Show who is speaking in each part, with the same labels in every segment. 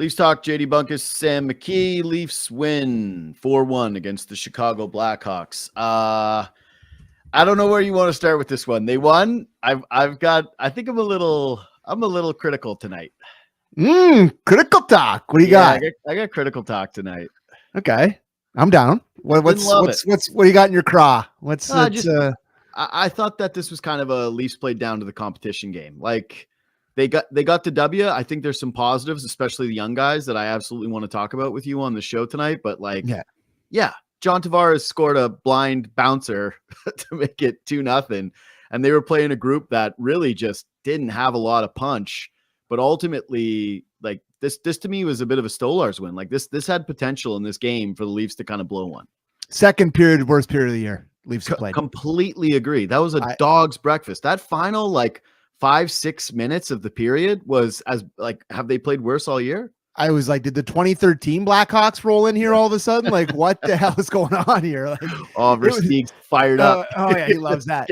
Speaker 1: Leafs Talk, JD Bunkis, Sam McKee. Leafs win 4-1 against the Chicago Blackhawks. I don't know where you want to start with this one. They won. I think I'm a little critical tonight.
Speaker 2: Critical talk. What do you got?
Speaker 1: I got critical talk tonight.
Speaker 2: Okay. I'm down. What do you got in your craw?
Speaker 1: I thought that this was kind of a Leafs played down to the competition game. Like they got the W. I think there's some positives, especially the young guys that I absolutely want to talk about with you on the show tonight. But yeah, John Tavares scored a blind bouncer to make it 2-0. And they were playing a group that really just didn't have a lot of punch. But ultimately, like this to me was a bit of a Stolarz win. Like this had potential in this game for the Leafs to kind of blow one.
Speaker 2: Second period, worst period of the year. Leafs played.
Speaker 1: Completely agree. That was a dog's breakfast. That final 5-6 minutes of the period was have they played worse all year?
Speaker 2: I was like, did the 2013 Blackhawks roll in here all of a sudden? Like, what the hell is going on here? Like,
Speaker 1: Versteeg's fired up.
Speaker 2: Oh yeah, he loves that.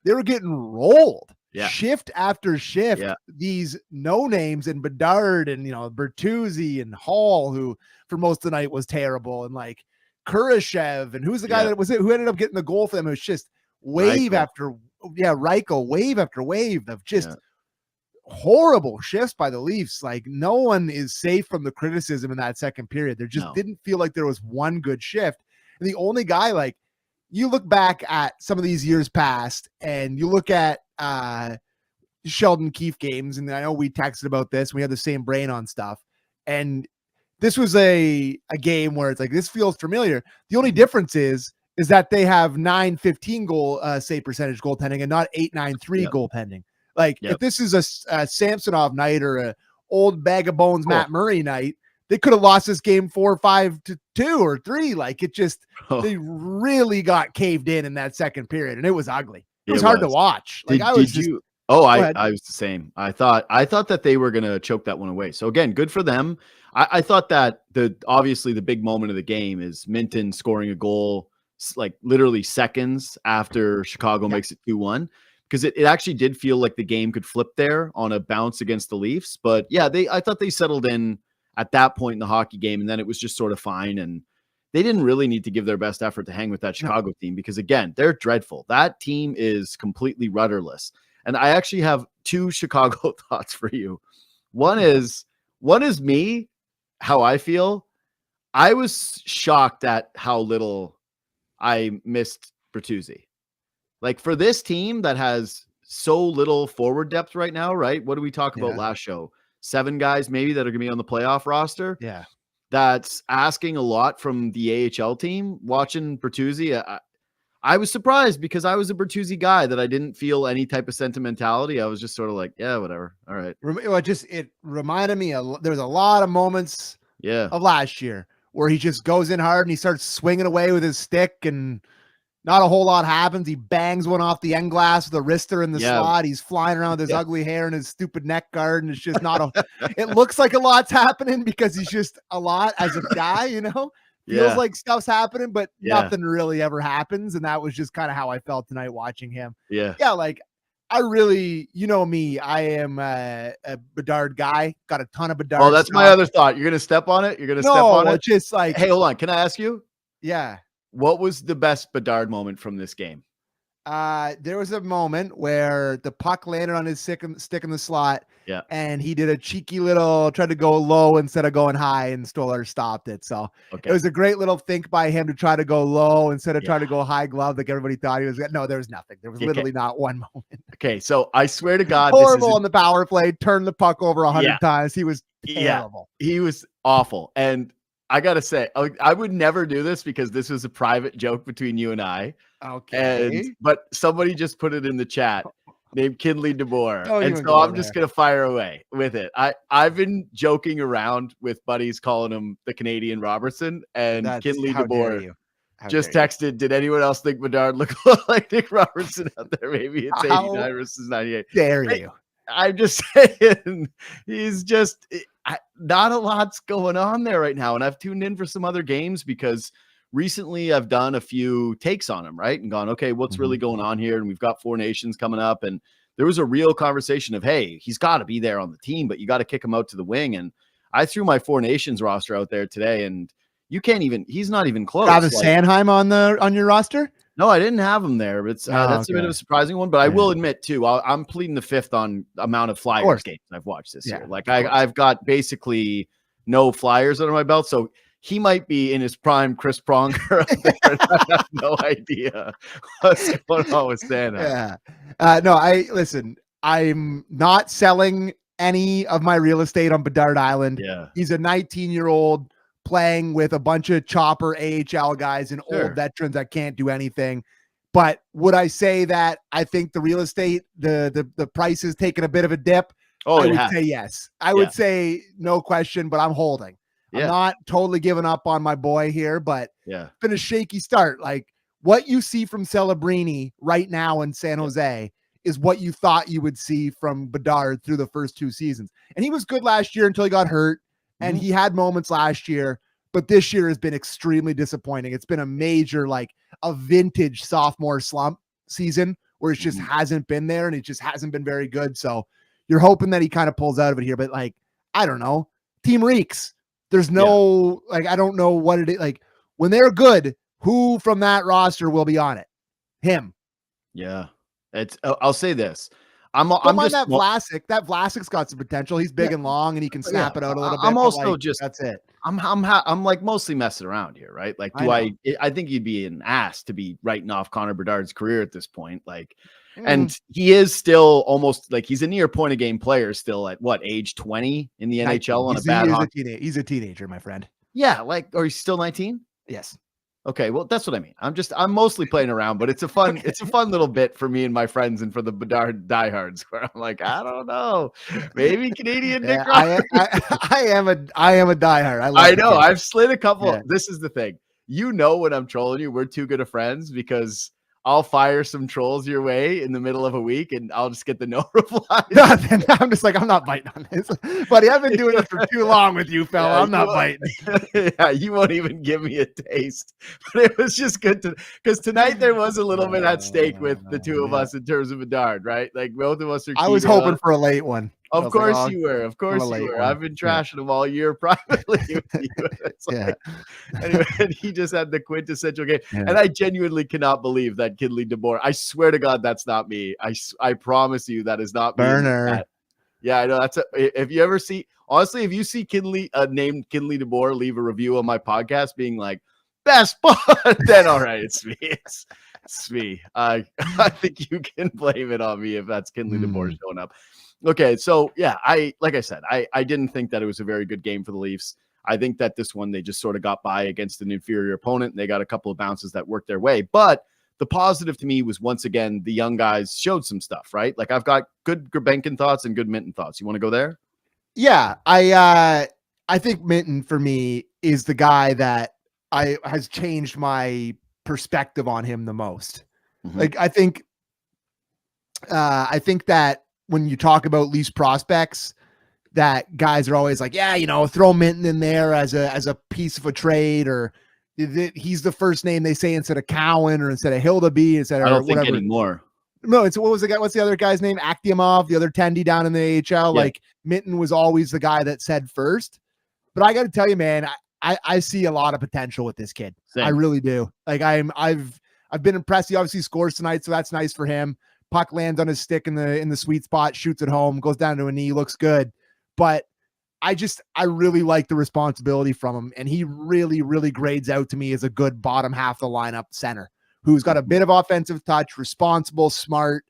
Speaker 2: They were getting rolled.
Speaker 1: Yeah.
Speaker 2: Shift after shift, these no names and Bedard and Bertuzzi and Hall, who for most of the night was terrible, and like Kurashev, and who's the guy who ended up getting the goal for them? It was just wave after wave after wave of just horrible shifts by the Leafs. Like no one is safe from the criticism in that second period. There just didn't feel like there was one good shift, and the only guy, like, you look back at some of these years past and you look at Sheldon Keefe games, and I know we texted about this. We had the same brain on stuff, and this was a game where it's like, this feels familiar. The only difference is that they have 9-15 goal save percentage goaltending and not 8-9-3 goaltending. Like if this is a Samsonov night or a old bag of bones Matt Murray night, they could have lost this game 4-5-2 or 3. Like they really got caved in that second period, and it was ugly. It was hard to watch. Like I was the
Speaker 1: same. I thought that they were going to choke that one away. So again, good for them. I thought that obviously the big moment of the game is Minton scoring a goal like literally seconds after Chicago makes it 2-1. Because it actually did feel like the game could flip there on a bounce against the Leafs. But yeah, I thought they settled in at that point in the hockey game, and then it was just sort of fine. And they didn't really need to give their best effort to hang with that Chicago team because, again, they're dreadful. That team is completely rudderless. And I actually have 2 Chicago thoughts for you. One is me, how I feel. I was shocked at how little I missed Bertuzzi. Like for this team that has so little forward depth right now, right? What did we talk about last show? 7 guys maybe that are going to be on the playoff roster.
Speaker 2: Yeah.
Speaker 1: That's asking a lot from the AHL team. Watching Bertuzzi, I was surprised because I was a Bertuzzi guy that I didn't feel any type of sentimentality. I was just sort of like, yeah, whatever. All right.
Speaker 2: It reminded me there was a lot of moments of last year where he just goes in hard and he starts swinging away with his stick and not a whole lot happens. He bangs one off the end glass with a wrister in the slot. He's flying around with his ugly hair and his stupid neck guard. And it's just it looks like a lot's happening because he's just a lot as a guy, feels like stuff's happening, but nothing really ever happens. And that was just kind of how I felt tonight watching him.
Speaker 1: Yeah.
Speaker 2: Yeah. Like I really, me, I am a Bedard guy. Got a ton of Bedard.
Speaker 1: Oh, that's my other thought. You're going to step on it? You're going to step on it?
Speaker 2: It's just like,
Speaker 1: hey, hold on. Can I ask you?
Speaker 2: Yeah.
Speaker 1: What was the best Bedard moment from this game?
Speaker 2: There was a moment where the puck landed on his stick in the slot.
Speaker 1: Yeah.
Speaker 2: And he did a cheeky little, tried to go low instead of going high, and Stolarz stopped it. So it was a great little think by him to try to go low instead of trying to go high glove like everybody thought he was. No, there was nothing. There was literally not one moment.
Speaker 1: Okay. So I swear to God,
Speaker 2: horrible on the power play, turned the puck over 100 times. He was terrible.
Speaker 1: Yeah. He was awful. And I got to say, I would never do this because this was a private joke between you and I.
Speaker 2: Okay.
Speaker 1: But somebody just put it in the chat named Kinley DeBoer. And so I'm just going to fire away with it. I've been joking around with buddies calling him the Canadian Robertson, and Kinley DeBoer just texted, did anyone else think Bedard looked like Nick Robertson out there? Maybe it's 89 versus 98.
Speaker 2: Dare you?
Speaker 1: I'm just saying, he's just not a lot's going on there right now. And I've tuned in for some other games because recently I've done a few takes on him, right? And gone, okay, what's really going on here? And we've got 4 Nations coming up. And there was a real conversation of, hey, he's got to be there on the team, but you got to kick him out to the wing. And I threw my Four Nations roster out there today, and he's not even close.
Speaker 2: Travis Sanheim on your roster?
Speaker 1: No, I didn't have him there. But that's a bit of a surprising one. But I will admit too, I'm pleading the fifth on amount of Flyers games I've watched this year. Like I've got basically no Flyers under my belt, so he might be in his prime Chris Pronger up there. I have no idea what's going on with Sanheim.
Speaker 2: Listen, I'm not selling any of my real estate on Bedard Island.
Speaker 1: Yeah.
Speaker 2: He's a 19-year-old playing with a bunch of chopper AHL guys and old veterans that can't do anything. But would I say that I think the real estate, the price is taking a bit of a dip? I would say yes. I would say no question, but I'm holding. I'm not totally giving up on my boy here, but it's been a shaky start. Like what you see from Celebrini right now in San Jose is what you thought you would see from Bedard through the first 2 seasons. And he was good last year until he got hurt, and he had moments last year, but this year has been extremely disappointing. It's been a major, like a vintage sophomore slump season where it just hasn't been there, and it just hasn't been very good. So you're hoping that he kind of pulls out of it here, but like, I don't know, team reeks. There's no, I don't know what it is. Like when they're good, who from that roster will be on it? Him.
Speaker 1: Yeah. I'll say this.
Speaker 2: I'm just that Vlasic. That Vlasic's got some potential. He's big and long, and he can snap it out a little bit.
Speaker 1: I'm also
Speaker 2: that's it.
Speaker 1: I'm like mostly messing around here, right? Like, I think you'd be an ass to be writing off Connor Bedard's career at this point. Like, and he is still almost like he's a near point of game player still at what age 20 in the NHL on a bad hockey.
Speaker 2: He's a teenager, my friend.
Speaker 1: Yeah, like, or he's still 19?
Speaker 2: Yes.
Speaker 1: Okay, well, that's what I mean. I'm mostly playing around, but it's a fun little bit for me and my friends and for the Bedard diehards where I'm like, I don't know, maybe Canadian Nick.
Speaker 2: I am a diehard.
Speaker 1: I know. I've slid a couple. Yeah. This is the thing. You know when I'm trolling you, we're too good of friends because I'll fire some trolls your way in the middle of a week and I'll just get the no reply.
Speaker 2: I'm just like, I'm not biting on this. Buddy, I've been doing this for too long with you, fella. I'm not biting.
Speaker 1: Yeah, you won't even give me a taste. But it was just good because tonight there was a little bit at stake with the two of us in terms of Bedard, right? Like both of us are.
Speaker 2: I was hoping for a late one.
Speaker 1: Of course you were. Of course you were. I've been trashing him all year privately with you. Anyway, and he just had the quintessential game. Yeah. And I genuinely cannot believe that Kinley DeBoer. I swear to God, that's not me. I promise you that is not me.
Speaker 2: Burner.
Speaker 1: Yeah, I know. If you ever see, honestly, if you see Kinley named Kinley DeBoer leave a review on my podcast being like, best bud, then all right, it's me. It's me. I think you can blame it on me if that's Kinley DeBoer showing up. Okay, so yeah, like I said, I didn't think that it was a very good game for the Leafs. I think that this one they just sort of got by against an inferior opponent. And they got a couple of bounces that worked their way. But the positive to me was once again the young guys showed some stuff, right? Like I've got good Gurbenkin thoughts and good Minton thoughts. You want to go there?
Speaker 2: Yeah, I think Minton for me is the guy that has changed my perspective on him the most. Like I think that when you talk about Leafs prospects, that guys are always like, yeah, throw Minton in there as a piece of a trade, or he's the first name they say instead of Cowan or instead of Hildeby, instead of whatever. Think
Speaker 1: anymore.
Speaker 2: No, it's what was the guy? What's the other guy's name? Akhtiamov, the other Tendy down in the AHL. Yeah. Like Minton was always the guy that said first. But I got to tell you, man, I see a lot of potential with this kid. Same. I really do. Like I've been impressed. He obviously scores tonight, so that's nice for him. Puck lands on his stick in the sweet spot, shoots it home, goes down to a knee, looks good. But I really like the responsibility from him. And he really, really grades out to me as a good bottom half of the lineup center who's got a bit of offensive touch, responsible, smart,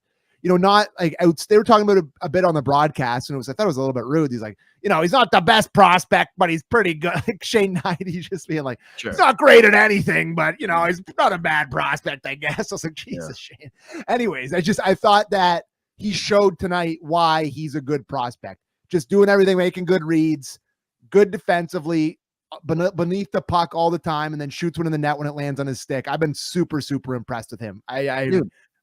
Speaker 2: not like out. They were talking about a bit on the broadcast, and I thought it was a little bit rude. He's like, he's not the best prospect, but he's pretty good. Like Shane Knight, he's just being like, he's not great at anything, but he's not a bad prospect, I guess. I was like, Jesus, Shane. Anyways, I thought that he showed tonight why he's a good prospect. Just doing everything, making good reads, good defensively, beneath the puck all the time, and then shoots one in the net when it lands on his stick. I've been super, super impressed with him.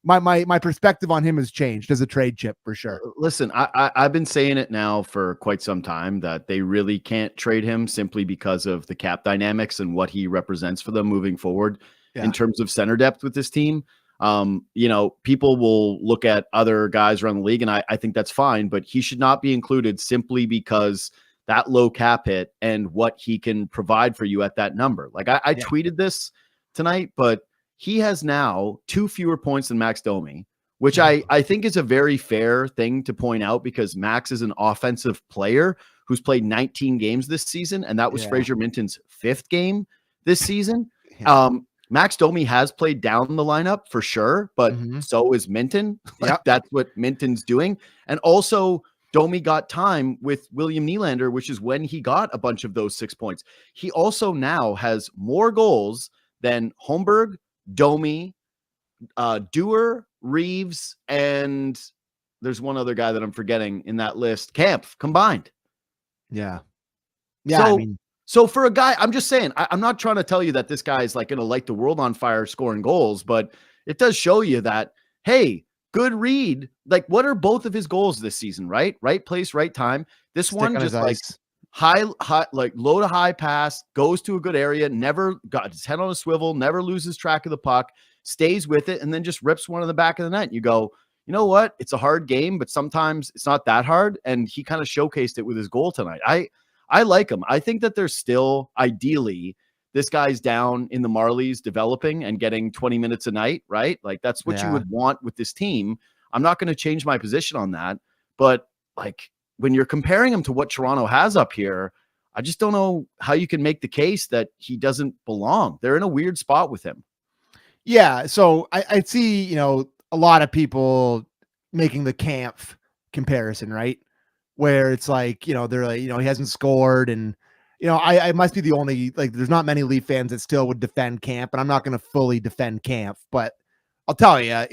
Speaker 2: My perspective on him has changed as a trade chip for sure.
Speaker 1: Listen, I've been saying it now for quite some time that they really can't trade him simply because of the cap dynamics and what he represents for them moving forward in terms of center depth with this team. People will look at other guys around the league, and I think that's fine, but he should not be included simply because that low cap hit and what he can provide for you at that number. Like I tweeted this tonight, but he has now 2 fewer points than Max Domi, which I think is a very fair thing to point out because Max is an offensive player who's played 19 games this season, and that was Fraser Minton's 5th game this season. Max Domi has played down the lineup for sure, but so is Minton. That's what Minton's doing. And also Domi got time with William Nylander, which is when he got a bunch of those 6 points. He also now has more goals than Holmberg, Domi, Dewar, Reeves, and there's one other guy that I'm forgetting in that list, Kampf, combined.
Speaker 2: Yeah.
Speaker 1: So for a guy, I'm just saying, I'm not trying to tell you that this guy is like going to light the world on fire scoring goals, but it does show you that, hey, good read. Like, what are both of his goals this season, right? Right place, right time. This
Speaker 2: Stick
Speaker 1: one
Speaker 2: on
Speaker 1: just
Speaker 2: his
Speaker 1: like
Speaker 2: ice.
Speaker 1: high, like low to high pass, goes to a good area, never got his head on a swivel, never loses track of the puck, stays with it, and then just rips one in the back of the net. You go, you know what? It's a hard game, but sometimes it's not that hard. And he kind of showcased it with his goal tonight. I like him. I think that there's still, ideally, this guy's down in the Marlies developing and getting 20 minutes a night, right? Like that's what you would want with this team. I'm not going to change my position on that. But like when you're comparing him to what Toronto has up here, I just don't know how you can make the case that he doesn't belong. They're in a weird spot with him.
Speaker 2: Yeah. So I see, a lot of people making the Kampf comparison, right? Where it's like, they're like, he hasn't scored. And, I must be the only, like, there's not many Leaf fans that still would defend Kampf, and I'm not going to fully defend Kampf, but I'll tell you,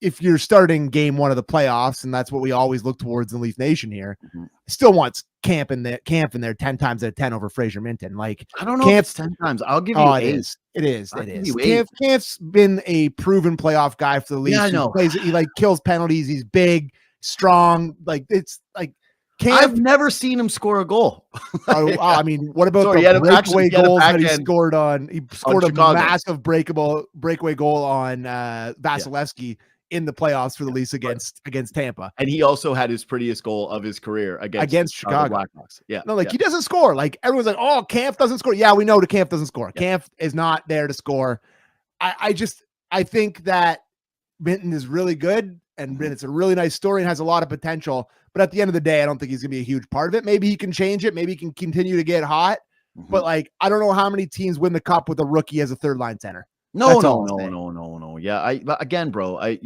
Speaker 2: if you're starting game 1 of the playoffs, and that's what we always look towards in Leaf Nation here, still wants Kampf in there 10 times out of 10 over Fraser Minton. Like,
Speaker 1: I don't know if it's 10 times. I'll give you 8.
Speaker 2: It is. Kampf's been a proven playoff guy for the Leafs.
Speaker 1: Yeah, I know.
Speaker 2: He like kills penalties. He's big, strong. Like, it's like,
Speaker 1: I've never seen him score a goal.
Speaker 2: I mean, what about the breakaway goals that he scored on? He scored a massive breakaway goal on Vasilevsky in the playoffs for the Leafs against Tampa.
Speaker 1: And he also had his prettiest goal of his career against
Speaker 2: Chicago
Speaker 1: Blackhawks. Yeah.
Speaker 2: No, he doesn't score. Like everyone's like, oh, Kampf doesn't score. Yeah, we know the Kampf doesn't score. Kampf is not there to score. I think that Minton is really good and it's a really nice story and has a lot of potential. But at the end of the day, I don't think he's going to be a huge part of it. Maybe he can change it. Maybe he can continue to get hot. But like, I don't know how many teams win the cup with a rookie as a 3rd line center.
Speaker 1: No. Yeah. But again, bro,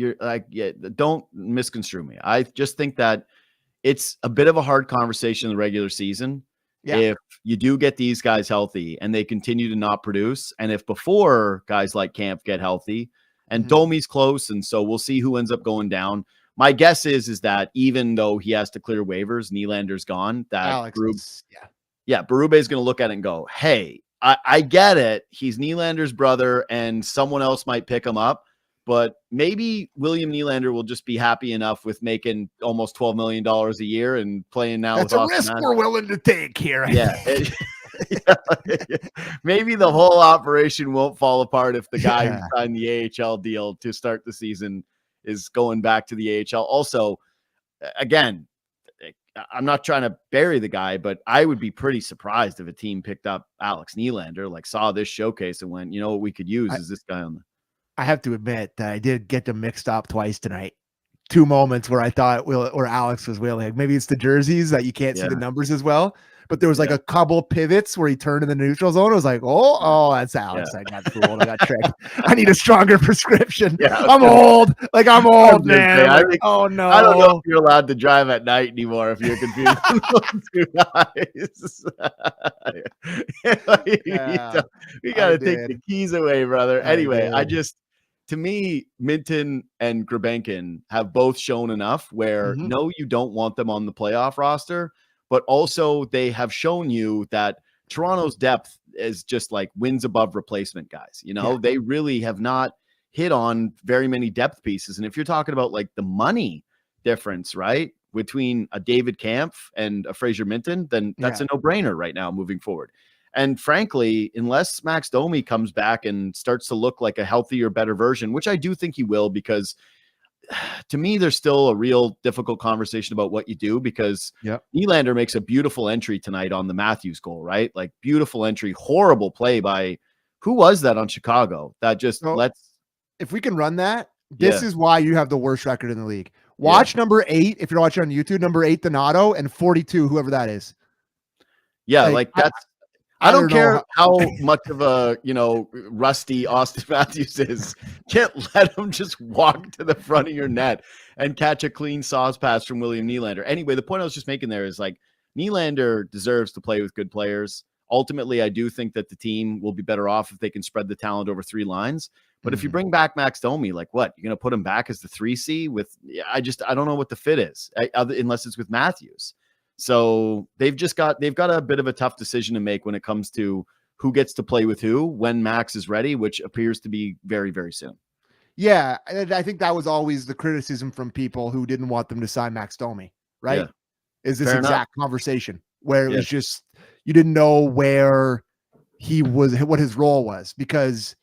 Speaker 1: don't misconstrue me. I just think that it's a bit of a hard conversation in the regular season. Yeah. If you do get these guys healthy and they continue to not produce, and if before guys like Kampf get healthy and Domi's close, and so we'll see who ends up going down. My guess is that even though he has to clear waivers, Nylander's gone, that Berube is going to look at it and go, hey, I get it. He's Nylander's brother and someone else might pick him up, but maybe William Nylander will just be happy enough with making almost $12 million a year and playing now.
Speaker 2: That's a risk we're willing to take here.
Speaker 1: Maybe the whole operation won't fall apart if the guy who signed the AHL deal to start the season is going back to the AHL. Also, again, I'm not trying to bury the guy, but I would be pretty surprised if a team picked up Alex Nylander, like saw this showcase and went, you know what we could use is this guy on the.
Speaker 2: I have to admit that I did get them mixed up twice tonight. 2 moments where I thought Alex was wheeling. Like maybe it's the jerseys that you can't see the numbers as well. But there was like a couple pivots where he turned in the neutral zone. I was like, oh, that's Alex. I got fooled. I got tricked. I need a stronger prescription. I'm old. Like I'm old, man. Oh no.
Speaker 1: I don't know if you're allowed to drive at night anymore if you're confused with those 2 guys. We got to take the keys away, brother. Anyway, to me, Minton and Grebenkin have both shown enough where no, you don't want them on the playoff roster. But also they have shown you that Toronto's depth is just like wins above replacement guys. They really have not hit on very many depth pieces. And if you're talking about like the money difference, right, between a David Kampf and a Fraser Minton, then that's a no-brainer right now moving forward. And frankly, unless Max Domi comes back and starts to look like a healthier, better version, which I do think he will, because to me, there's still a real difficult conversation about what you do, because Nylander makes a beautiful entry tonight on the Matthews goal, right? Like, beautiful entry, horrible play by, who was that on Chicago? That just
Speaker 2: if we can run that, this is why you have the worst record in the league. Watch number 8, if you're watching on YouTube, number 8, Donato, and 42, whoever that is.
Speaker 1: Yeah, like that's, I don't care how much of a, rusty Austin Matthews is. Can't let him just walk to the front of your net and catch a clean sauce pass from William Nylander. Anyway, the point I was just making there is, like, Nylander deserves to play with good players. Ultimately, I do think that the team will be better off if they can spread the talent over 3 lines. But if you bring back Max Domi, like, what? You're going to put him back as the 3C with, I don't know what the fit is, unless it's with Matthews. So they've got a bit of a tough decision to make when it comes to who gets to play with who when Max is ready, which appears to be very, very soon.
Speaker 2: Yeah. I think that was always the criticism from people who didn't want them to sign Max Domi, right? Yeah. Is this exact conversation where it was just, you didn't know where he was, what his role was, because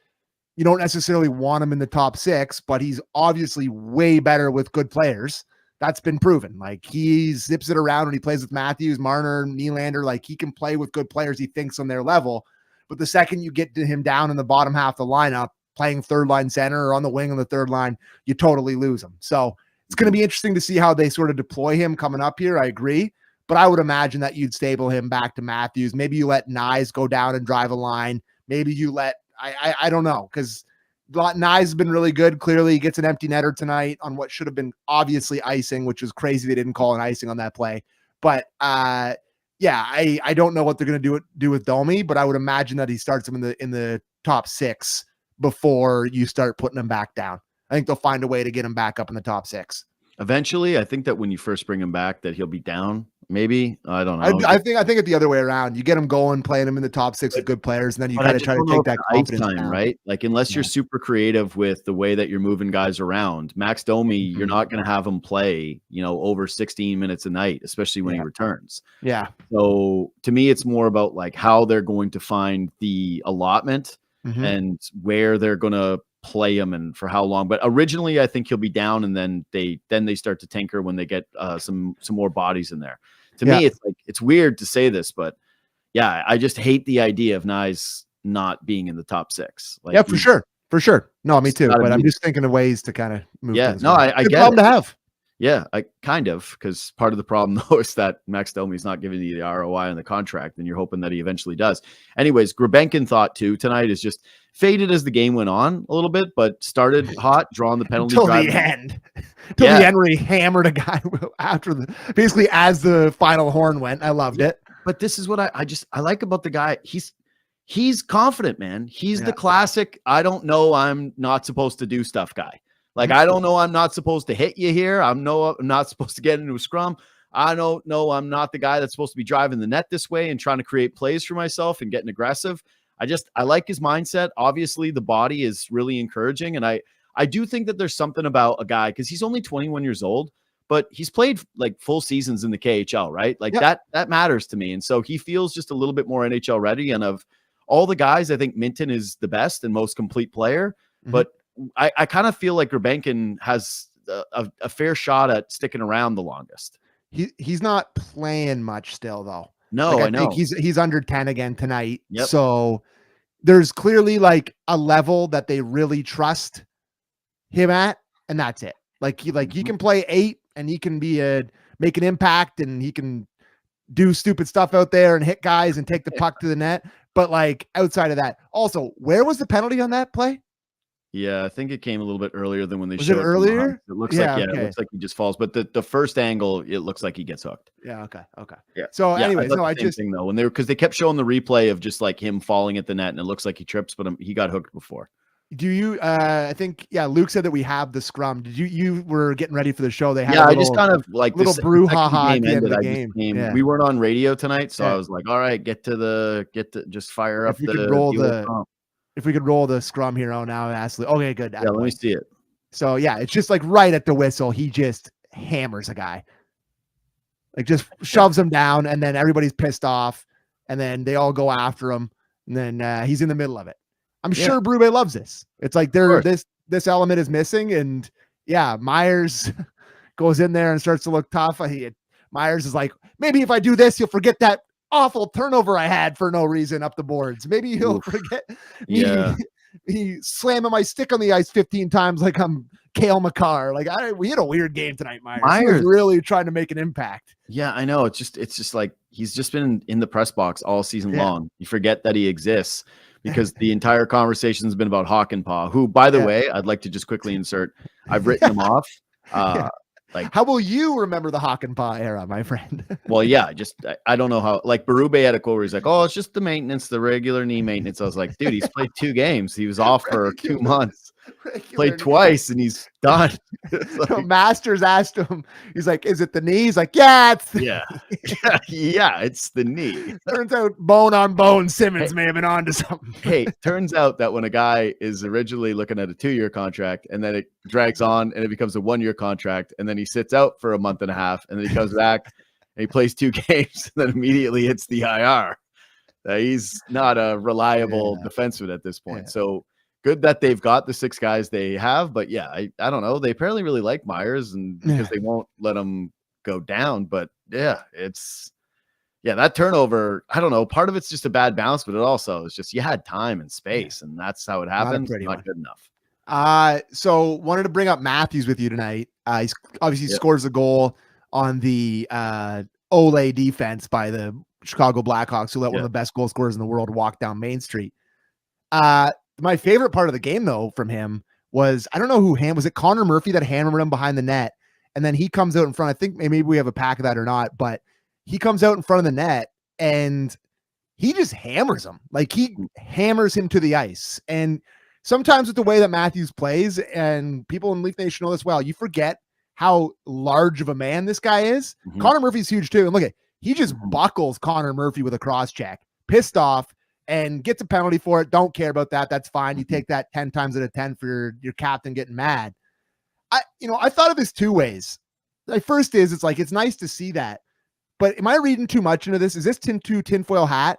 Speaker 2: you don't necessarily want him in the top 6, but he's obviously way better with good players. That's been proven. Like, he zips it around when he plays with Matthews, Marner, Nylander. Like, he can play with good players he thinks on their level. But the second you get to him down in the bottom half of the lineup, playing third line center or on the wing on the third line, you totally lose him. So it's going to be interesting to see how they sort of deploy him coming up here. I agree. But I would imagine that you'd stable him back to Matthews. Maybe you let Nyes go down and drive a line. Maybe you let, I don't know, because Nyes has been really good. Clearly, he gets an empty netter tonight on what should have been obviously icing, which was crazy they didn't call an icing on that play. But I don't know what they're going to do with Domi, but I would imagine that he starts him in the top 6 before you start putting him back down. I think they'll find a way to get him back up in the top 6.
Speaker 1: Eventually, I think that when you first bring him back, that he'll be down. Maybe, I don't know.
Speaker 2: I think it's the other way around. You get him going, playing him in the top 6 with good players, and then you kind of try to take that confidence
Speaker 1: time,
Speaker 2: down.
Speaker 1: right? Like, unless you're super creative with the way that you're moving guys around, Max Domi, you're not going to have him play, over 16 minutes a night, especially when he returns.
Speaker 2: Yeah.
Speaker 1: So to me, it's more about, like, how they're going to find the allotment and where they're going to play him and for how long. But originally, I think he'll be down, and then they start to tinker when they get some more bodies in there. To me, it's like, it's weird to say this, but I just hate the idea of Nyes not being in the top 6. Like,
Speaker 2: for sure. No, me too. But I'm just thinking of ways to kind of move.
Speaker 1: Yeah,
Speaker 2: things
Speaker 1: no, I get
Speaker 2: problem
Speaker 1: it.
Speaker 2: to have.
Speaker 1: Yeah, I kind of, because part of the problem though is that Max Domi's not giving you the ROI on the contract, and you're hoping that he eventually does. Anyways, Grebenkin thought too tonight is just faded as the game went on a little bit, but started hot, drawing the penalty
Speaker 2: until the end. The end, where he hammered a guy after basically as the final horn went. I loved it.
Speaker 1: But this is what I like about the guy. He's confident, man. He's the classic, I don't know, I'm not supposed to do stuff guy. Like, I don't know, I'm not supposed to hit you here. I'm not supposed to get into a scrum. I don't know, I'm not the guy that's supposed to be driving the net this way and trying to create plays for myself and getting aggressive. I like his mindset. Obviously, the body is really encouraging. And I do think that there's something about a guy, because he's only 21 years old, but he's played like full seasons in the KHL, right? Like that matters to me. And so he feels just a little bit more NHL ready. And of all the guys, I think Minton is the best and most complete player. But I kind of feel like Grebenkin has a fair shot at sticking around the longest.
Speaker 2: He's not playing much still, though.
Speaker 1: No,
Speaker 2: like,
Speaker 1: I know.
Speaker 2: think he's under 10 again tonight.
Speaker 1: Yep.
Speaker 2: So there's clearly like a level that they really trust him at, and that's it. Like he can play 8, and he can make an impact, and he can do stupid stuff out there and hit guys and take the puck to the net. But like, outside of that, also, where was the penalty on that play?
Speaker 1: Yeah, I think it came a little bit earlier than when they
Speaker 2: showed it earlier.
Speaker 1: It looks like it looks like he just falls, but the first angle, it looks like he gets hooked.
Speaker 2: Yeah. Okay.
Speaker 1: Yeah.
Speaker 2: So anyways,
Speaker 1: I just thing though, because they kept showing the replay of just like him falling at the net, and it looks like he trips, but he got hooked before.
Speaker 2: Do you? I think Luke said that we have the scrum. Did you were getting ready for the show? They had
Speaker 1: I just kind of like
Speaker 2: little brouhaha at the end of the game.
Speaker 1: We weren't on radio tonight, so I was like, all right, get to just fire up
Speaker 2: if we could roll the scrum hero now, Ashley. Okay, good.
Speaker 1: Yeah, let me see it.
Speaker 2: So it's just like right at the whistle, he just hammers a guy, like just shoves him down, and then everybody's pissed off, and then they all go after him, and then he's in the middle of it. I'm sure Brube loves this. It's like this element is missing, and yeah, Myers goes in there and starts to look tough. Myers is like, maybe if I do this, you'll forget that awful turnover I had for no reason up the boards. Maybe he'll forget me slamming my stick on the ice 15 times like I'm Cale Makar. Like we had a weird game tonight, Myers. He was really trying to make an impact.
Speaker 1: Yeah, I know. It's just like he's just been in the press box all season long. You forget that he exists because the entire conversation's been about Hakanpää, who, by the way, I'd like to just quickly insert. I've written him off. Like,
Speaker 2: how will you remember the Hakanpää era, my friend?
Speaker 1: Well, yeah, I don't know how. Like Berube had a quote where he's like, "Oh, it's just the maintenance, the regular knee maintenance." I was like, "Dude, he's played 2 games. He was off for 2 months. Played twice, and he's done."
Speaker 2: Like, Masters asked him, he's like, "Is it the knee?" He's like, "Yeah, it's the
Speaker 1: yeah, it's the knee."
Speaker 2: Turns out bone on bone, Simmons may have been onto something.
Speaker 1: Hey, turns out that when a guy is originally looking at a 2-year contract and then it drags on and it becomes a 1-year contract, and then he sits out for a month and a half, and then he comes back and he plays 2 games, and then immediately hits the IR. He's not a reliable defenseman at this point. So good that they've got the 6 guys they have, but I don't know. They apparently really like Myers, and because they won't let him go down. But that turnover, I don't know. Part of it's just a bad bounce, but it also is just you had time and space, and that's how it happens. Not good enough.
Speaker 2: So wanted to bring up Matthews with you tonight. He's obviously scores a goal on the Ole defense by the Chicago Blackhawks, who let one of the best goal scorers in the world walk down Main Street. My favorite part of the game, though, from him was, I don't know who was it Connor Murphy that hammered him behind the net, and then he comes out in front. I think maybe we have a pack of that or not, but he comes out in front of the net and he just hammers him. Like he hammers him to the ice. And sometimes with the way that Matthews plays, and people in Leaf Nation know this well, you forget how large of a man this guy is. Connor Murphy's huge too. And look at, he just buckles Connor Murphy with a cross check, pissed off, and gets a penalty for it. Don't care about that. That's fine. You take that 10 times out of 10 for your captain getting mad. I thought of this 2 ways. The first is, it's like, it's nice to see that, but am I reading too much into this? Is this tinfoil hat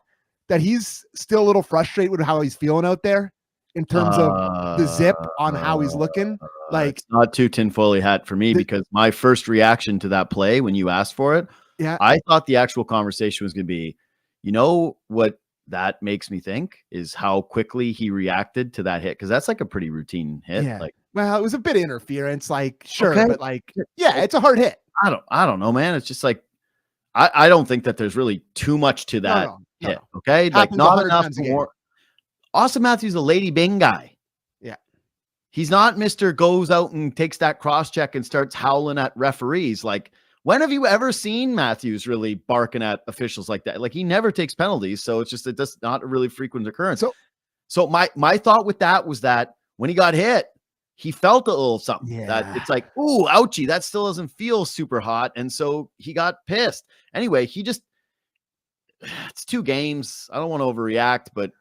Speaker 2: that he's still a little frustrated with how he's feeling out there in terms of the zip on how he's looking? Like,
Speaker 1: it's not too tinfoil hat for me, because my first reaction to that play when you asked for it, I thought the actual conversation was going to be, what that makes me think is how quickly he reacted to that hit, because that's like a pretty routine hit. Like,
Speaker 2: well, it was a bit of interference, like, sure, but like, it's a hard hit.
Speaker 1: I don't know, man. It's just like, I don't think that there's really too much to that hit. No. Okay, like not enough more. Austin Matthews is a Lady Bing guy.
Speaker 2: Yeah,
Speaker 1: he's not Mr. goes out and takes that cross check and starts howling at referees. Like, when have you ever seen Matthews really barking at officials like that? Like, he never takes penalties, so it's not a really frequent occurrence. So my thought with that was that when he got hit, he felt a little something that it's like, ooh, ouchie, that still doesn't feel super hot, and so he got pissed. Anyway, it's 2 games. I don't want to overreact, but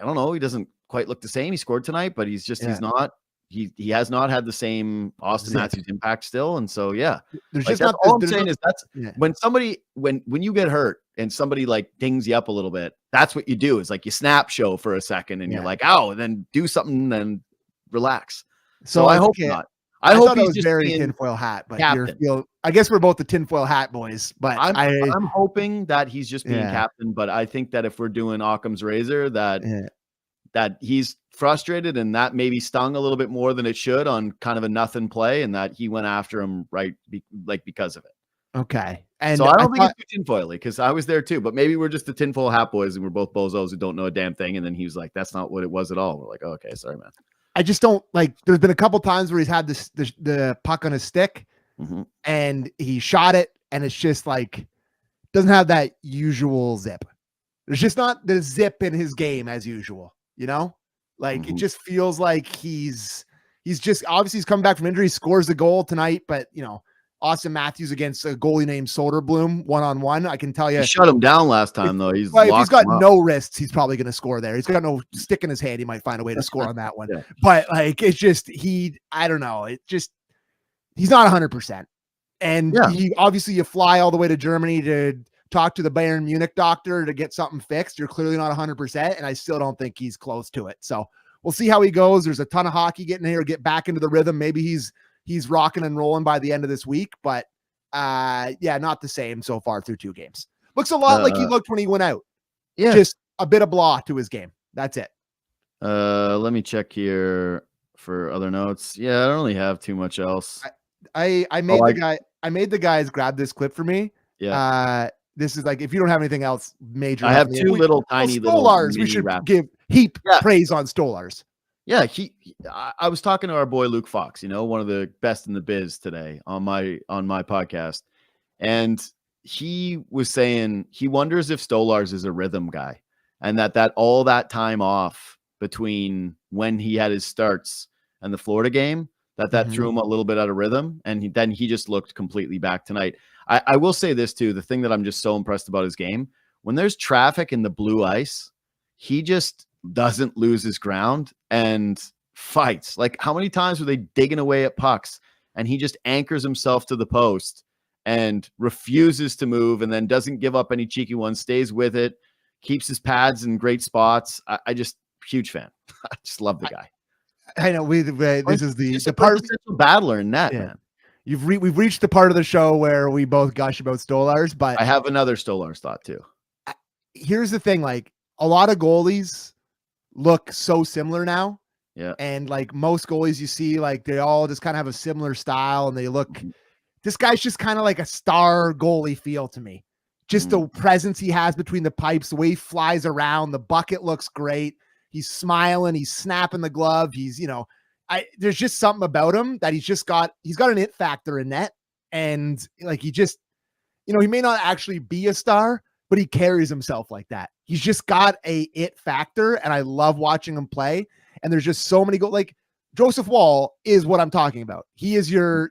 Speaker 1: I don't know. He doesn't quite look the same. He scored tonight, but he's not. He has not had the same Austin Matthews impact still, and so
Speaker 2: there's just not.
Speaker 1: All I'm saying is that's when somebody when you get hurt and somebody like dings you up a little bit, that's what you do. Is like you snap show for a second, and you're like, oh, and then do something and relax. So I hope not. I hope he's just very
Speaker 2: tinfoil hat, but I guess we're both the tinfoil hat boys. But
Speaker 1: I'm hoping that he's just being captain. But I think that if we're doing Occam's razor, that he's frustrated, and that maybe stung a little bit more than it should on kind of a nothing play, and that he went after him because of it.
Speaker 2: Okay. And
Speaker 1: so I don't think it's too tinfoily, because I was there too, but maybe we're just the tinfoil hat boys and we're both bozos who don't know a damn thing. And then he was like, that's not what it was at all. We're like, oh, okay, sorry, man.
Speaker 2: I just don't like, there's been a couple times where he's had the puck on his stick and he shot it, and it's just like, doesn't have that usual zip. There's just not the zip in his game as usual, Like it just feels like he's just, obviously he's coming back from injury, scores the goal tonight, but Austin Matthews against a goalie named Soderblom 1-on-1. I can tell you,
Speaker 1: he shut him down last time though.
Speaker 2: If he's got no wrists, he's probably going to score there. He's got no stick in his hand. He might find a way to score on that one. But like, it's just, I don't know. He's not 100%. And he obviously, you fly all the way to Germany to talk to the Bayern Munich doctor to get something fixed. You're clearly not 100%. And I still don't think he's close to it. So we'll see how he goes. There's a ton of hockey getting here, get back into the rhythm. Maybe he's he's rocking and rolling by the end of this week, but yeah, not the same so far through 2 games. Looks a lot like he looked when he went out.
Speaker 1: Yeah.
Speaker 2: Just a bit of blah to his game. That's it.
Speaker 1: Let me check here for other notes. Yeah, I don't really have too much else.
Speaker 2: I made the guys grab this clip for me.
Speaker 1: Yeah.
Speaker 2: This is like, if you don't have anything else major,
Speaker 1: I have 2 little tiny
Speaker 2: Stolars. We should give heap praise on Stolars.
Speaker 1: Yeah, I was talking to our boy Luke Fox, one of the best in the biz today on my podcast, and he was saying he wonders if Stolars is a rhythm guy, and that all that time off between when he had his starts and the Florida game, that threw him a little bit out of rhythm, and then he just looked completely back tonight. I will say this too, the thing that I'm just so impressed about his game, when there's traffic in the blue ice, he just doesn't lose his ground and fights. Like, how many times were they digging away at pucks and he just anchors himself to the post and refuses to move, and then doesn't give up any cheeky ones, stays with it, keeps his pads in great spots. I just huge fan. I just love the guy.
Speaker 2: I know this is the
Speaker 1: part of the battler in that, man.
Speaker 2: We've reached the part of the show where we both gush about Stolars, but
Speaker 1: I have another Stolars thought too.
Speaker 2: Here's the thing, like, a lot of goalies look so similar now.
Speaker 1: Yeah.
Speaker 2: And like most goalies you see, like, they all just kind of have a similar style, and they look, this guy's just kind of like a star goalie feel to me. Just the presence he has between the pipes, the way he flies around, the bucket looks great. He's smiling, he's snapping the glove. He's, there's just something about him that he's got an it factor in net. And like, he just, he may not actually be a star, but he carries himself like that. He's just got a it factor, and I love watching him play. And there's just so many like Joseph Woll is what I'm talking about. He is your,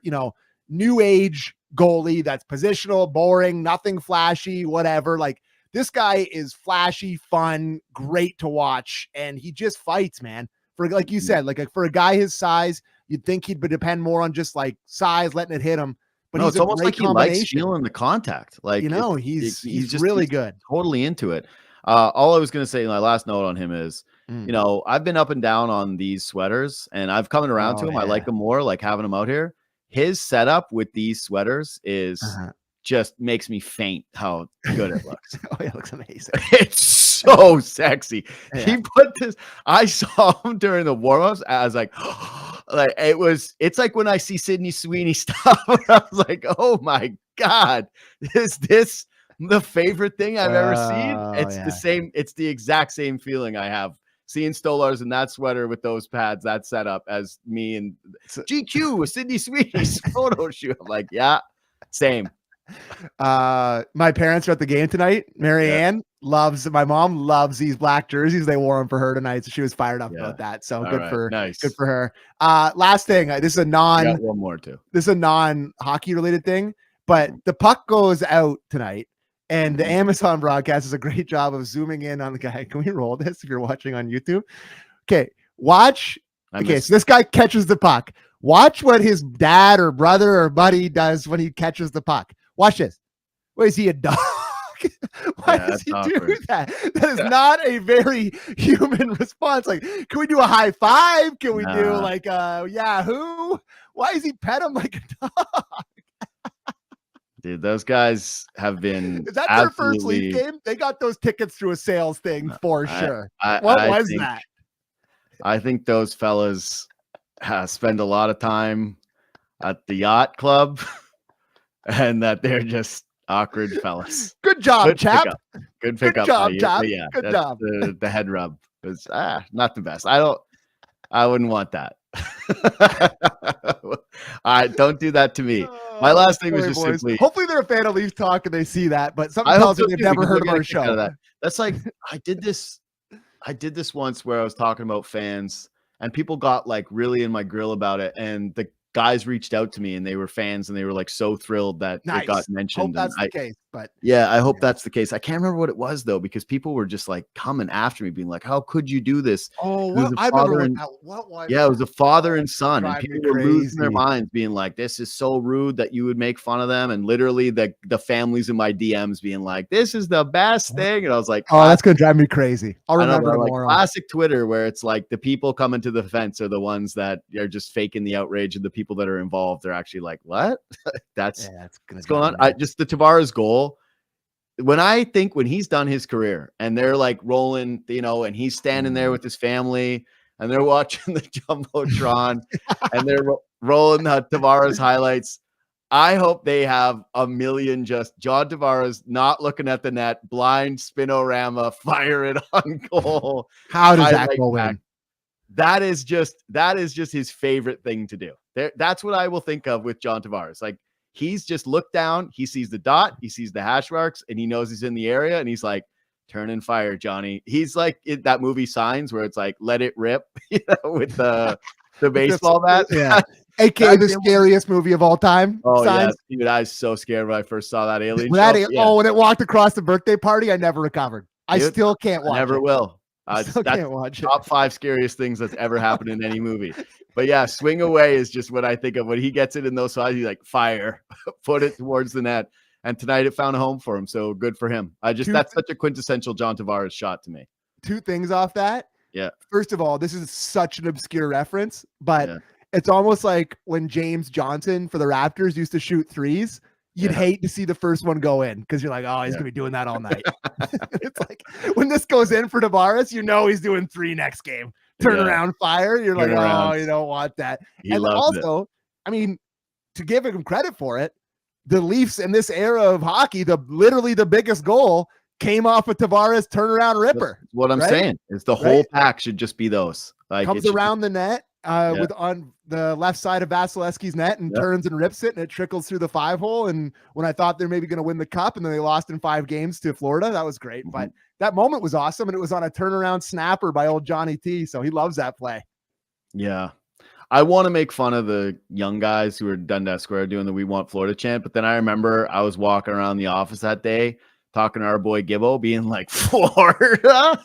Speaker 2: new age goalie that's positional, boring, nothing flashy, whatever. Like, this guy is flashy, fun, great to watch, and he just fights, man. For, like you said, like for a guy his size, you'd think he'd depend more on just like size, letting it hit him. But
Speaker 1: no, it's almost like he likes feeling the contact. Like,
Speaker 2: he's just really good.
Speaker 1: Totally into it. All I was going to say, my last note on him is, I've been up and down on these sweaters, and I've coming around to him. Yeah. I like them more, like having him out here. His setup with these sweaters is just makes me faint how good it looks.
Speaker 2: It looks amazing.
Speaker 1: It's so sexy. Yeah. He put this, I saw him during the warm-ups. I was like, it's like when I see Sydney Sweeney stuff. I was like, oh my God, is this the favorite thing I've ever seen? It's the same. It's the exact same feeling I have seeing Stolars in that sweater with those pads, that setup, as me and GQ with Sydney Sweeney's photo shoot. I'm like, yeah, same.
Speaker 2: My parents are at the game tonight. Marianne my mom loves these black jerseys. They wore them for her tonight, so she was fired up about that. So good for her. Last thing, this is a
Speaker 1: one more too.
Speaker 2: This is a non-hockey related thing, but the puck goes out tonight, and the Amazon broadcast does a great job of zooming in on the guy. Can we roll this if you're watching on YouTube? Okay, watch. Okay, so this guy catches the puck. Watch what his dad or brother or buddy does when he catches the puck. Watch this. Wait, is he a dog? Why does he do that? That is not a very human response. Like, can we do a high five? Can we do like Yahoo? Why is he pet him like a dog?
Speaker 1: Dude, those guys have been.
Speaker 2: Is that their first league game? They got those tickets through a sales thing for sure. What was that?
Speaker 1: I think those fellas spend a lot of time at the yacht club, and that they're just awkward fellas.
Speaker 2: Good job, chap.
Speaker 1: Good pickup.
Speaker 2: Good job, chap.
Speaker 1: Yeah,
Speaker 2: good job.
Speaker 1: The head rub was not the best. I wouldn't want that. I don't do that to me. My last thing was just simply.
Speaker 2: Hopefully they're a fan of Leaf Talk and they see that, but something tells me they've never heard of our show.
Speaker 1: That's like I did this once where I was talking about fans, and people got like really in my grill about it, and the guys reached out to me and they were fans, and they were like so thrilled that it got mentioned.
Speaker 2: Hope that's the case. But
Speaker 1: yeah, I hope that's the case. I can't remember what it was though, because people were just like coming after me, being like, "How could you do this?"
Speaker 2: oh,
Speaker 1: It was
Speaker 2: what
Speaker 1: a
Speaker 2: I remember
Speaker 1: father
Speaker 2: what
Speaker 1: and
Speaker 2: that what was.
Speaker 1: yeah, it was a father and son, and
Speaker 2: Drive me
Speaker 1: people were losing their
Speaker 2: crazy.
Speaker 1: minds, being like, "This is so rude that you would make fun of them." And literally, the families in my DMs being like, "This is the best thing," and I was like,
Speaker 2: Oh, that's gonna drive me crazy. I'll
Speaker 1: I know,
Speaker 2: remember
Speaker 1: but like
Speaker 2: tomorrow.
Speaker 1: classic Twitter, where it's like the people coming to the fence are the ones that are just faking the outrage, and the people that are involved are actually like, "What? That's what's going on." I just the Tavares goal. When he's done his career and they're like rolling, and he's standing there with his family and they're watching the Jumbotron and they're rolling the Tavares highlights. I hope they have a million just John Tavares not looking at the net, blind spinorama, fire it on goal.
Speaker 2: How does that go in?
Speaker 1: That is just his favorite thing to do. That's what I will think of with John Tavares. Like, he's just looked down, he sees the dot, he sees the hash marks, and he knows he's in the area, and he's like, turn and fire, Johnny. He's like in that movie Signs, where it's like, let it rip, with the baseball bat.
Speaker 2: Yeah. AKA the scariest movie of all time.
Speaker 1: Oh,
Speaker 2: Signs.
Speaker 1: yeah. Dude, I was so scared when I first saw that alien
Speaker 2: show.
Speaker 1: Yeah.
Speaker 2: Oh, when it walked across the birthday party, I never recovered. I still can't watch it.
Speaker 1: I never will.
Speaker 2: I still can't watch it.
Speaker 1: Top 5 scariest things that's ever happened in any movie. But yeah, swing away is just what I think of when he gets it in those sides. He's like, fire, put it towards the net. And tonight it found a home for him. So good for him. That's such a quintessential John Tavares shot to me.
Speaker 2: 2 things off that.
Speaker 1: Yeah.
Speaker 2: First of all, this is such an obscure reference, but it's almost like when James Johnson for the Raptors used to shoot threes. You'd hate to see the first one go in because you're like, oh, he's going to be doing that all night. It's like when this goes in for Tavares, he's doing 3 next game. Turn around fire. You're like, oh, you don't want that. And also, I mean, to give him credit for it, the Leafs in this era of hockey, literally the biggest goal came off a Tavares turnaround ripper.
Speaker 1: That's what I'm saying is the whole pack should just be those. Like,
Speaker 2: comes around the net. With on the left side of Vasilevsky's net and turns and rips it, and it trickles through the 5-hole. And when I thought they're maybe going to win the cup, and then they lost in 5 games to Florida, that was great. But that moment was awesome, and it was on a turnaround snapper by old Johnny T. So he loves that play.
Speaker 1: Yeah, I want to make fun of the young guys who are Dundas Square doing the "We Want Florida" chant, but then I remember I was walking around the office that day talking to our boy Gibbo, being like, "Florida,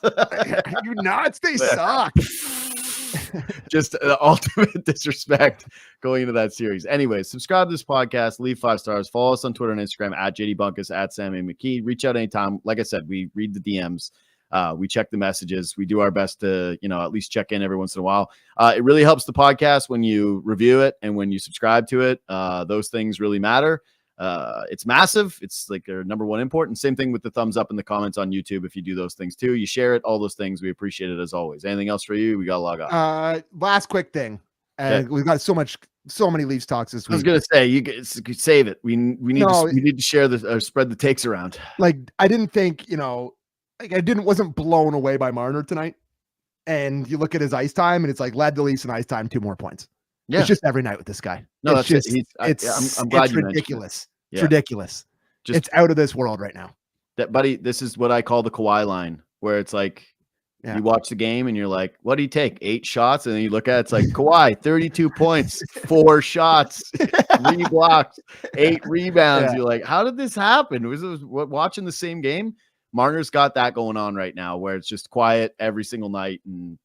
Speaker 2: you nuts? They suck."
Speaker 1: Just the ultimate disrespect going into that series. Anyways, subscribe to this podcast, leave 5 stars, follow us on Twitter and Instagram at JD Bunkis, at Sam McKee. Reach out anytime. Like I said, we read the DMs, we check the messages, we do our best to, at least check in every once in a while. It really helps the podcast when you review it and when you subscribe to it. Those things really matter. It's massive. It's like their number one import. And same thing with the thumbs up in the comments on YouTube. If you do those things too, you share it, all those things, we appreciate it as always. Anything else for you? We got to log off.
Speaker 2: Last quick thing. We've got so many Leafs talks this week. I
Speaker 1: was going to say, you save it. We need to share this or spread the takes around.
Speaker 2: Like, I didn't think, wasn't blown away by Marner tonight. And you look at his ice time and it's like led the Leafs in ice time 2 more points. Yeah. It's just every night with this guy.
Speaker 1: No,
Speaker 2: it's
Speaker 1: just I'm glad
Speaker 2: it's
Speaker 1: you
Speaker 2: ridiculous.
Speaker 1: It's
Speaker 2: ridiculous. It's out of this world right now.
Speaker 1: That, buddy, this is what I call the Kawhi line, where it's like you watch the game and you're like, what do you take? 8 shots? And then you look at it, it's like Kawhi, 32 points, 4 shots, 3 blocks, 8 rebounds. You're like, how did this happen? Was it watching the same game? Marner's got that going on right now where it's just quiet every single night. And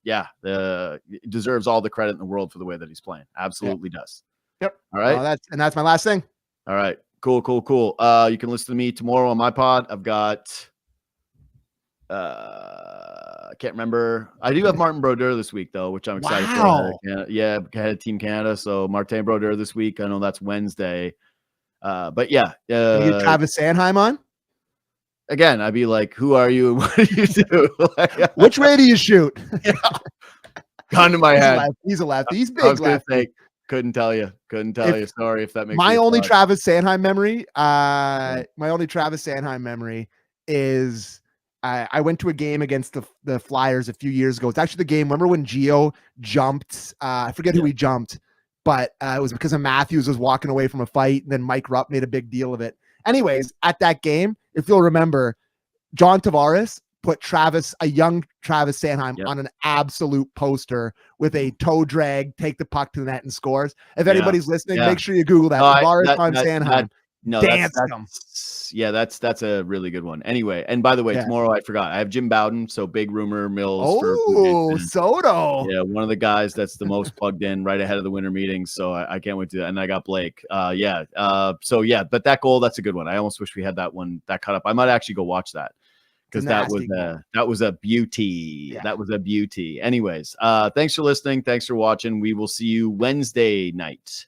Speaker 1: deserves all the credit in the world for the way that he's playing. Absolutely does.
Speaker 2: Yep.
Speaker 1: All right.
Speaker 2: That's my last thing.
Speaker 1: All right. Cool. You can listen to me tomorrow on my pod. I've got, I can't remember. I do have Martin Brodeur this week though, which I'm excited for. Yeah. Head of Team Canada. So Martin Brodeur this week. I know that's Wednesday. But yeah.
Speaker 2: You get Travis Sanheim on?
Speaker 1: Again, I'd be like, who are you? What do you do?
Speaker 2: Which way do you shoot?
Speaker 1: Gun to my head.
Speaker 2: He's a lefty. He's big.
Speaker 1: I was going to say, couldn't tell you. Sorry if that makes
Speaker 2: my only Travis Sanheim memory. My only Travis Sanheim memory is I went to a game against the Flyers a few years ago. It's actually the game. Remember when Gio jumped? I forget who he jumped, but it was because of Matthews was walking away from a fight, and then Mike Rupp made a big deal of it. Anyways, at that game, if you'll remember, John Tavares put a young Travis Sanheim on an absolute poster with a toe drag, take the puck to the net and scores. If anybody's listening, make sure you Google that. Tavares on Sanheim.
Speaker 1: No,
Speaker 2: danced him.
Speaker 1: That's a really good one. Anyway, and by the way, tomorrow I forgot. I have Jim Bowden, so big rumor mills.
Speaker 2: Oh, Soto.
Speaker 1: Yeah, one of the guys that's the most plugged in right ahead of the winter meetings. So I can't wait to do that. And I got Blake. But that goal, that's a good one. I almost wish we had that one that cut up. I might actually go watch that because that was a beauty. Yeah. That was a beauty. Anyways, thanks for listening. Thanks for watching. We will see you Wednesday night.